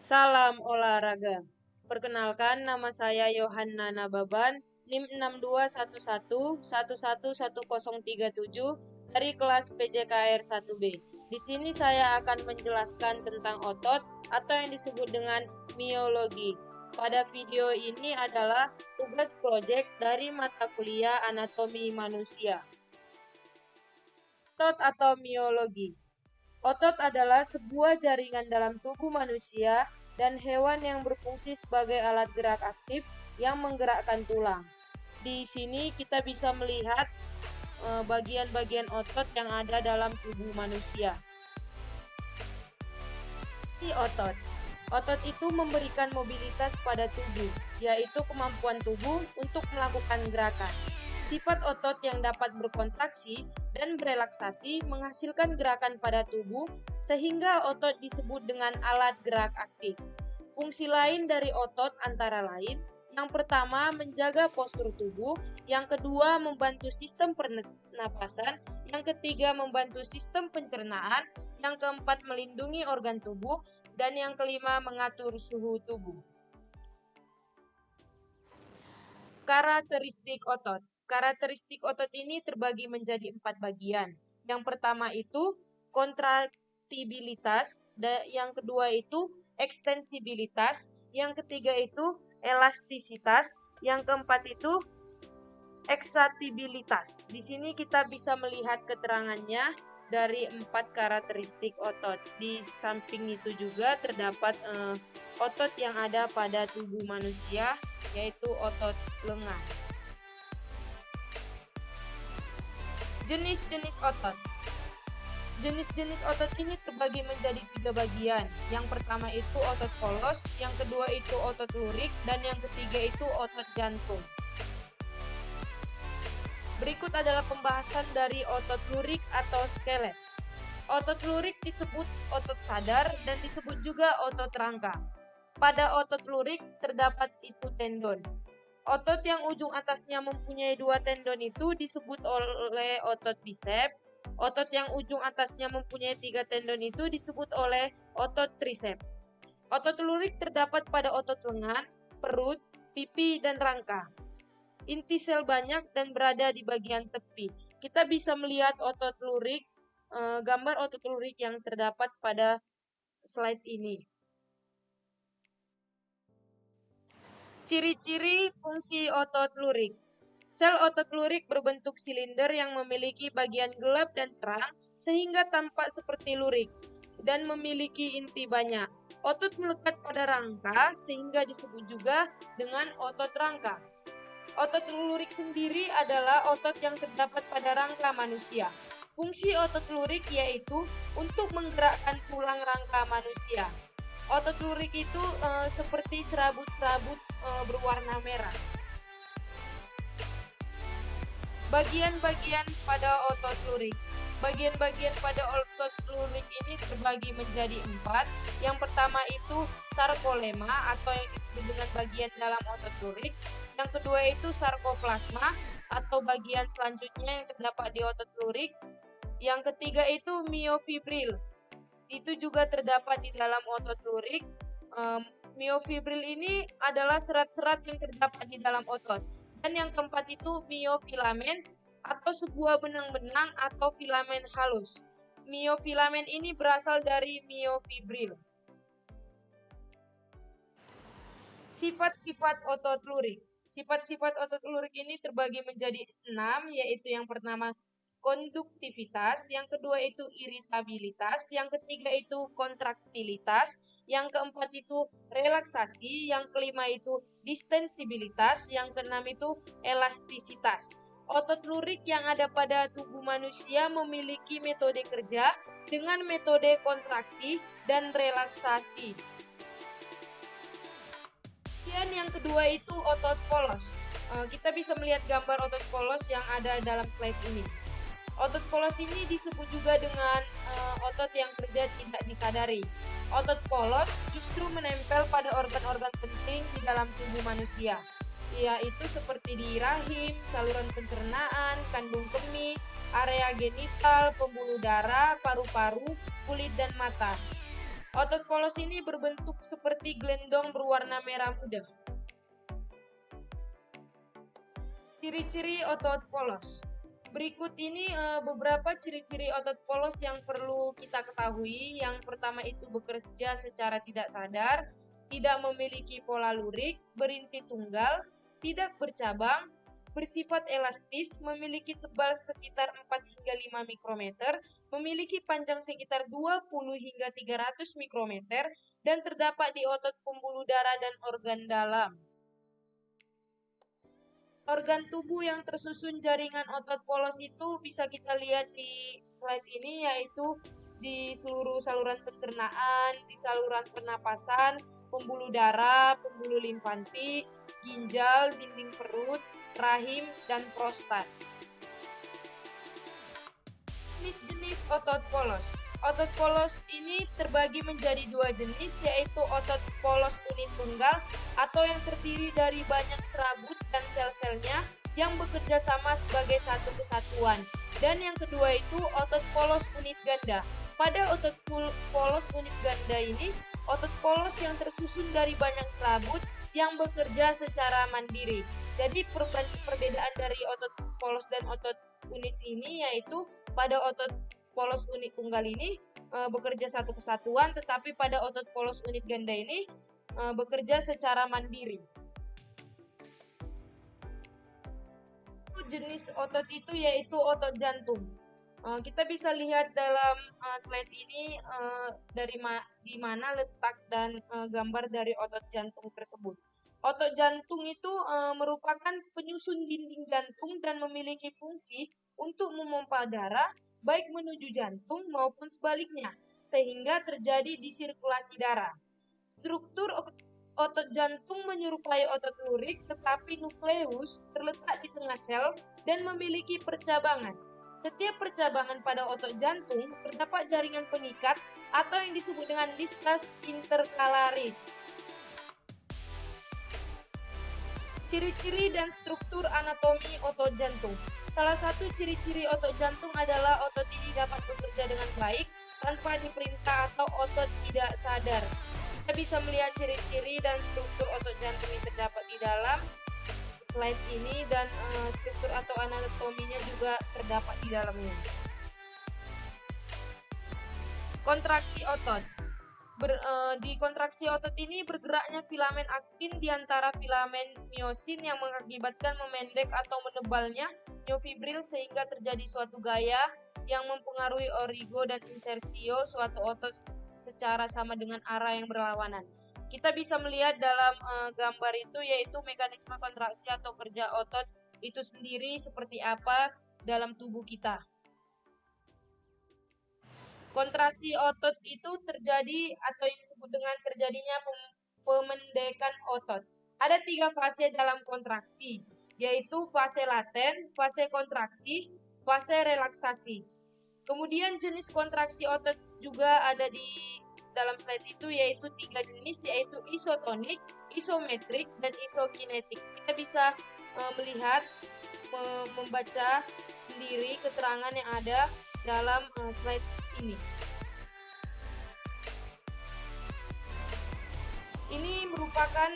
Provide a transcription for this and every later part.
Salam olahraga. Perkenalkan, nama saya Yohanna Nababan, NIM 6211111037 dari kelas PJKR 1B. Di sini saya akan menjelaskan tentang otot atau yang disebut dengan miologi. Pada video ini adalah tugas proyek dari mata kuliah anatomi manusia. Otot atau miologi. Otot adalah sebuah jaringan dalam tubuh manusia dan hewan yang berfungsi sebagai alat gerak aktif yang menggerakkan tulang. Di sini kita bisa melihat bagian-bagian otot yang ada dalam tubuh manusia. Otot. Otot itu memberikan mobilitas pada tubuh, yaitu kemampuan tubuh untuk melakukan gerakan. Sifat otot yang dapat berkontraksi dan berelaksasi menghasilkan gerakan pada tubuh, sehingga otot disebut dengan alat gerak aktif. Fungsi lain dari otot antara lain, yang pertama menjaga postur tubuh, yang kedua membantu sistem pernapasan, yang ketiga membantu sistem pencernaan, yang keempat melindungi organ tubuh, dan yang kelima mengatur suhu tubuh. Karakteristik otot. Karakteristik otot ini terbagi menjadi 4 bagian. Yang pertama itu kontraktibilitas, yang kedua itu ekstensibilitas, yang ketiga itu elastisitas, yang keempat itu eksatibilitas. Di sini kita bisa melihat keterangannya dari 4 karakteristik otot. Di samping itu juga terdapat otot yang ada pada tubuh manusia, yaitu otot lengan. Jenis-jenis otot. Jenis-jenis otot ini terbagi menjadi 3 bagian. Yang pertama itu otot polos, yang kedua itu otot lurik, dan yang ketiga itu otot jantung. Berikut adalah pembahasan dari otot lurik atau skelet. Otot lurik disebut otot sadar dan disebut juga otot rangka. Pada otot lurik terdapat itu tendon. Otot yang ujung atasnya mempunyai 2 tendon itu disebut oleh otot bisep. Otot yang ujung atasnya mempunyai 3 tendon itu disebut oleh otot trisep. Otot lurik terdapat pada otot lengan, perut, pipi, dan rangka. Inti sel banyak dan berada di bagian tepi. Kita bisa melihat otot lurik, gambar otot lurik yang terdapat pada slide ini. Ciri-ciri fungsi otot lurik. Sel otot lurik berbentuk silinder yang memiliki bagian gelap dan terang sehingga tampak seperti lurik dan memiliki inti banyak. Otot melekat pada rangka sehingga disebut juga dengan otot rangka. Otot lurik sendiri adalah otot yang terdapat pada rangka manusia. Fungsi otot lurik yaitu untuk menggerakkan tulang rangka manusia. Otot lurik itu seperti serabut-serabut berwarna merah. Bagian-bagian pada otot lurik. Bagian-bagian pada otot lurik ini terbagi menjadi 4. Yang pertama itu sarkolema atau yang disebut dengan bagian dalam otot lurik. Yang kedua itu sarkoplasma atau bagian selanjutnya yang terdapat di otot lurik. Yang ketiga itu miofibril. Itu juga terdapat di dalam otot lurik. Miofibril ini adalah serat-serat yang terdapat di dalam otot. Dan yang keempat itu miofilamen atau sebuah benang-benang atau filamen halus. Miofilamen ini berasal dari miofibril. Sifat-sifat otot lurik. Sifat-sifat otot lurik ini terbagi menjadi 6, yaitu yang pertama konduktivitas, yang kedua itu iritabilitas, yang ketiga itu kontraktilitas, yang keempat itu relaksasi, yang kelima itu distensibilitas, yang keenam itu elastisitas. Otot lurik yang ada pada tubuh manusia memiliki metode kerja dengan metode kontraksi dan relaksasi. Kemudian yang kedua itu otot polos. Kita bisa melihat gambar otot polos yang ada dalam slide ini. Otot polos ini disebut juga dengan otot yang kerja tidak disadari. Otot polos justru menempel pada organ-organ penting di dalam tubuh manusia, yaitu seperti di rahim, saluran pencernaan, kandung kemih, area genital, pembuluh darah, paru-paru, kulit, dan mata. Otot polos ini berbentuk seperti gelendong berwarna merah muda. Ciri-ciri otot polos. Berikut ini beberapa ciri-ciri otot polos yang perlu kita ketahui. Yang pertama itu bekerja secara tidak sadar, tidak memiliki pola lurik, berinti tunggal, tidak bercabang, bersifat elastis, memiliki tebal sekitar 4 hingga 5 mikrometer, memiliki panjang sekitar 20 hingga 300 mikrometer, dan terdapat di otot pembuluh darah dan organ dalam. Organ tubuh yang tersusun jaringan otot polos itu bisa kita lihat di slide ini, yaitu di seluruh saluran pencernaan, di saluran pernapasan, pembuluh darah, pembuluh limfatik, ginjal, dinding perut, rahim, dan prostat. Jenis-jenis otot polos. Otot polos ini terbagi menjadi dua jenis, yaitu otot polos unit tunggal atau yang terdiri dari banyak serabut dan sel-selnya yang bekerja sama sebagai satu kesatuan. Dan yang kedua itu otot polos unit ganda. Pada otot polos unit ganda ini, otot polos yang tersusun dari banyak serabut yang bekerja secara mandiri. Jadi perbedaan dari otot polos dan otot unit ini yaitu pada otot polos unit tunggal ini bekerja satu kesatuan, tetapi pada otot polos unit ganda ini bekerja secara mandiri. Jenis otot itu yaitu otot jantung. Kita bisa lihat dalam slide ini di mana letak dan gambar dari otot jantung tersebut. Otot jantung itu merupakan penyusun dinding jantung dan memiliki fungsi untuk memompa darah baik menuju jantung maupun sebaliknya, sehingga terjadi disirkulasi darah. Struktur otot jantung menyerupai otot lurik, tetapi nukleus terletak di tengah sel dan memiliki percabangan. Setiap percabangan pada otot jantung terdapat jaringan pengikat atau yang disebut dengan diskus intercalaris. Ciri-ciri dan struktur anatomi otot jantung. Salah satu ciri-ciri otot jantung adalah otot ini dapat bekerja dengan baik tanpa diperintah atau otot tidak sadar. Kita bisa melihat ciri-ciri dan struktur otot jantung yang terdapat di dalam slide ini, dan struktur atau anatominya juga terdapat di dalamnya. Kontraksi otot. Di kontraksi otot ini bergeraknya filamen aktin di antara filamen miosin yang mengakibatkan memendek atau menebalnya myofibril sehingga terjadi suatu gaya yang mempengaruhi origo dan insersio suatu otot secara sama dengan arah yang berlawanan. Kita bisa melihat dalam gambar itu yaitu mekanisme kontraksi atau kerja otot itu sendiri seperti apa dalam tubuh kita. Kontraksi otot itu terjadi atau yang disebut dengan terjadinya pemendekan otot. Ada 3 fase dalam kontraksi, yaitu fase laten, fase kontraksi, fase relaksasi. Kemudian jenis kontraksi otot juga ada di dalam slide itu, yaitu 3 jenis, yaitu isotonik, isometrik, dan isokinetik. Kita bisa melihat, membaca sendiri keterangan yang ada dalam slide ini. Ini merupakan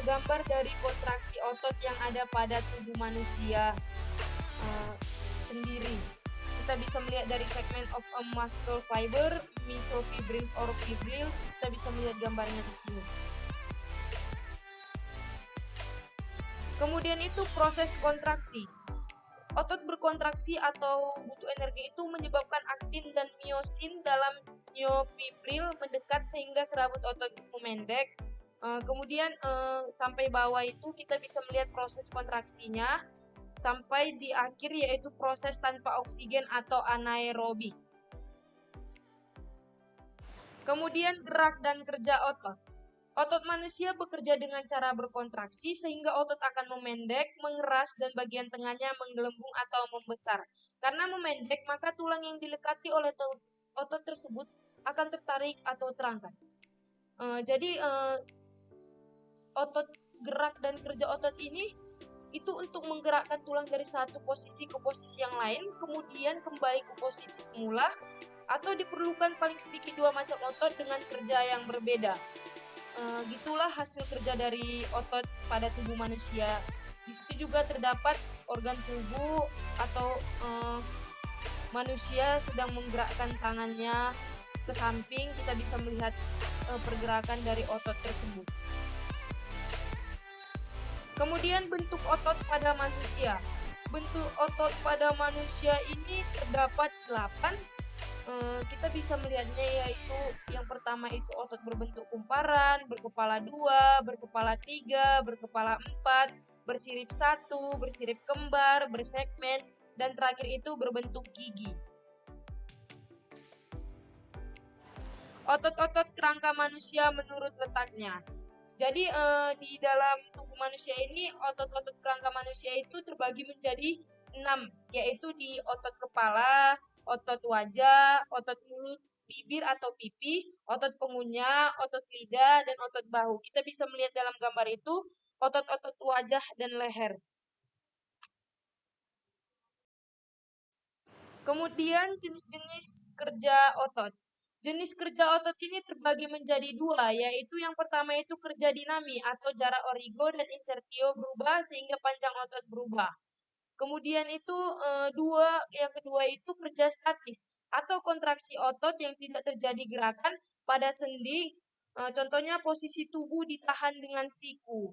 gambar dari kontraksi otot yang ada pada tubuh manusia sendiri. Kita bisa melihat dari segment of a muscle fiber, mesofibril or fibril. Kita bisa melihat gambarnya di sini. Kemudian itu proses kontraksi. Otot berkontraksi atau butuh energi itu menyebabkan aktin dan miosin dalam myofibril mendekat sehingga serabut otot memendek. Kemudian sampai bawah itu kita bisa melihat proses kontraksinya sampai di akhir, yaitu proses tanpa oksigen atau anaerobik. Kemudian gerak dan kerja otot. Otot manusia bekerja dengan cara berkontraksi sehingga otot akan memendek, mengeras, dan bagian tengahnya menggelembung atau membesar. Karena memendek, maka tulang yang dilekati oleh otot tersebut akan tertarik atau terangkat. Jadi otot gerak dan kerja otot ini itu untuk menggerakkan tulang dari satu posisi ke posisi yang lain, kemudian kembali ke posisi semula, atau diperlukan paling sedikit dua macam otot dengan kerja yang berbeda. Gitulah hasil kerja dari otot pada tubuh manusia. Di situ juga terdapat organ tubuh atau manusia sedang menggerakkan tangannya ke samping, kita bisa melihat pergerakan dari otot tersebut. Kemudian bentuk otot pada manusia. Bentuk otot pada manusia ini terdapat 8. Kita bisa melihatnya yaitu yang pertama itu otot berbentuk kumparan, berkepala 2, berkepala 3, berkepala 4, bersirip 1, bersirip kembar, bersegmen, dan terakhir itu berbentuk gigi. Otot-otot kerangka manusia menurut letaknya. Jadi di dalam tubuh manusia ini otot-otot kerangka manusia itu terbagi menjadi 6, yaitu di otot kepala, otot wajah, otot mulut, bibir atau pipi, otot pengunyah, otot lidah, dan otot bahu. Kita bisa melihat dalam gambar itu otot-otot wajah dan leher. Kemudian jenis-jenis kerja otot. Jenis kerja otot ini terbagi menjadi dua, yaitu yang pertama itu kerja dinami atau jarak origo dan insertio berubah sehingga panjang otot berubah. Kemudian itu yang kedua itu kerja statis atau kontraksi otot yang tidak terjadi gerakan pada sendi. Contohnya posisi tubuh ditahan dengan siku.